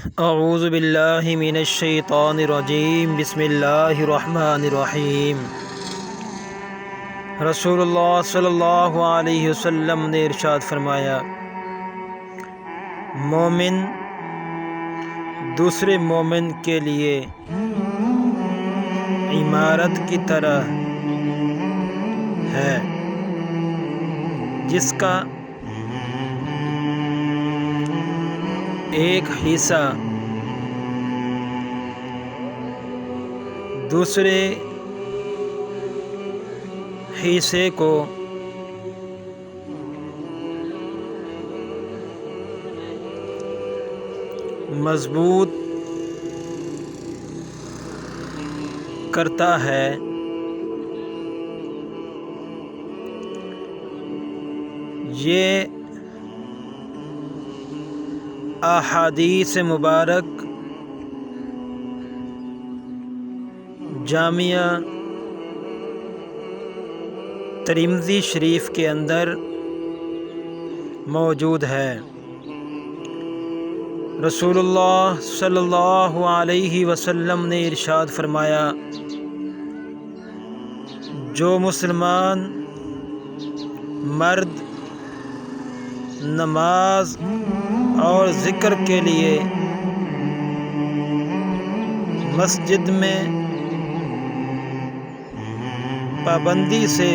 اعوذ باللہ من الشیطان الرجیم بسم اللہ الرحمن الرحیم۔ رسول اللہ صلی اللہ علیہ وسلم نے ارشاد فرمایا، مومن دوسرے مومن کے لیے عمارت کی طرح ہے، جس کا ایک حصہ دوسرے حصے کو مضبوط کرتا ہے۔ یہ احادیث مبارک جامعہ ترمذی شریف کے اندر موجود ہے۔ رسول اللہ صلی اللہ علیہ وسلم نے ارشاد فرمایا، جو مسلمان مرد نماز اور ذکر کے لیے مسجد میں پابندی سے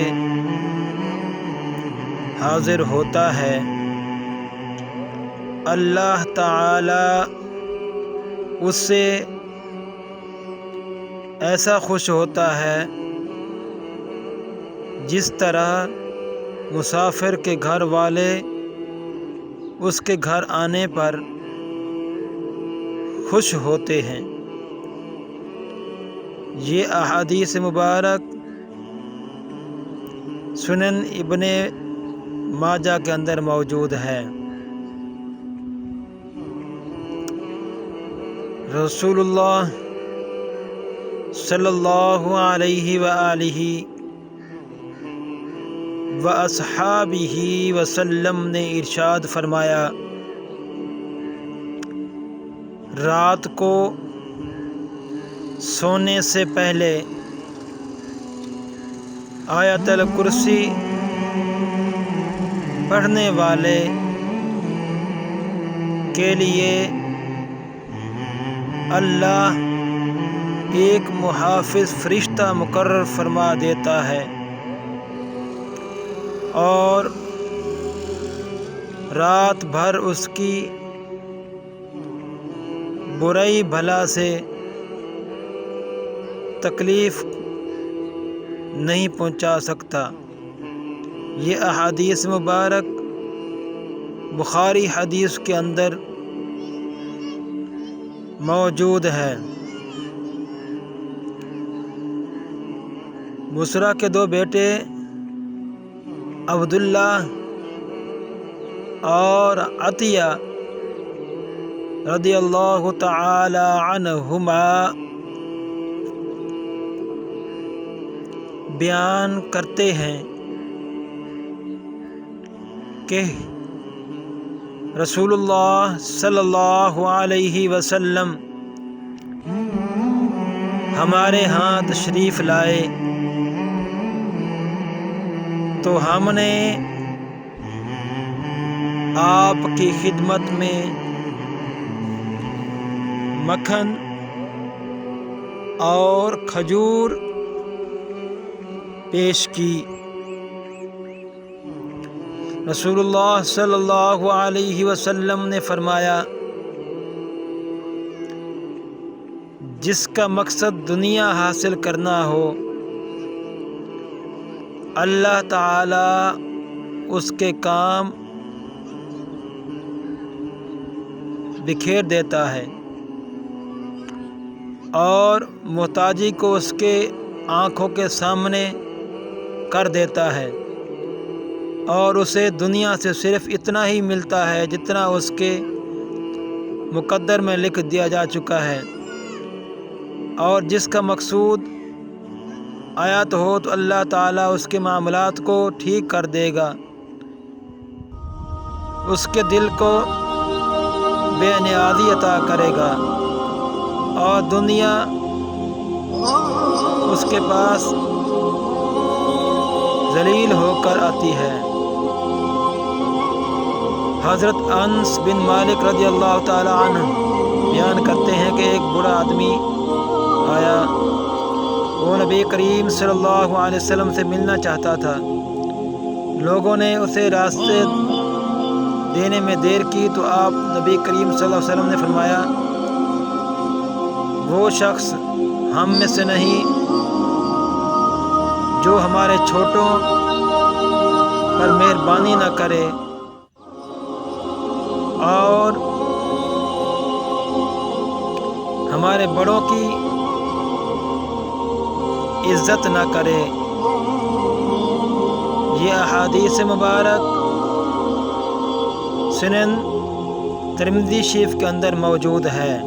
حاضر ہوتا ہے، اللہ تعالی اس سے ایسا خوش ہوتا ہے جس طرح مسافر کے گھر والے اس کے گھر آنے پر خوش ہوتے ہیں۔ یہ احادیث مبارک سنن ابن ماجہ کے اندر موجود ہے۔ رسول اللہ صلی اللہ علیہ وآلہ واصحابہ وسلم نے ارشاد فرمایا، رات کو سونے سے پہلے آیت الکرسی پڑھنے والے کے لیے اللہ ایک محافظ فرشتہ مقرر فرما دیتا ہے، اور رات بھر اس کی برائی بھلا سے تکلیف نہیں پہنچا سکتا۔ یہ احادیث مبارک بخاری حدیث کے اندر موجود ہے۔ بصرہ کے دو بیٹے عبداللہ اور عطیہ رضی اللہ تعالی عنہما بیان کرتے ہیں کہ رسول اللہ صلی اللہ علیہ وسلم ہمارے ہاں تشریف لائے تو ہم نے آپ کی خدمت میں مکھن اور کھجور پیش کی۔ رسول اللہ صلی اللہ علیہ وسلم نے فرمایا، جس کا مقصد دنیا حاصل کرنا ہو، اللہ تعالی اس کے کام بکھیر دیتا ہے اور محتاجی کو اس کے آنکھوں کے سامنے کر دیتا ہے، اور اسے دنیا سے صرف اتنا ہی ملتا ہے جتنا اس کے مقدر میں لکھ دیا جا چکا ہے، اور جس کا مقصود آیات ہو تو اللہ تعالیٰ اس کے معاملات کو ٹھیک کر دے گا، اس کے دل کو بے نیازی عطا کرے گا اور دنیا اس کے پاس ذلیل ہو کر آتی ہے۔ حضرت انس بن مالک رضی اللہ تعالی عنہ بیان کرتے ہیں کہ ایک بوڑھا آدمی آیا، وہ نبی کریم صلی اللہ علیہ وسلم سے ملنا چاہتا تھا۔ لوگوں نے اسے راستے دینے میں دیر کی تو آپ نبی کریم صلی اللہ علیہ وسلم نے فرمایا، وہ شخص ہم میں سے نہیں جو ہمارے چھوٹوں پر مہربانی نہ کرے اور ہمارے بڑوں کی عزت نہ کرے۔ یہ احادیث مبارک سنن ترمذی شریف کے اندر موجود ہے۔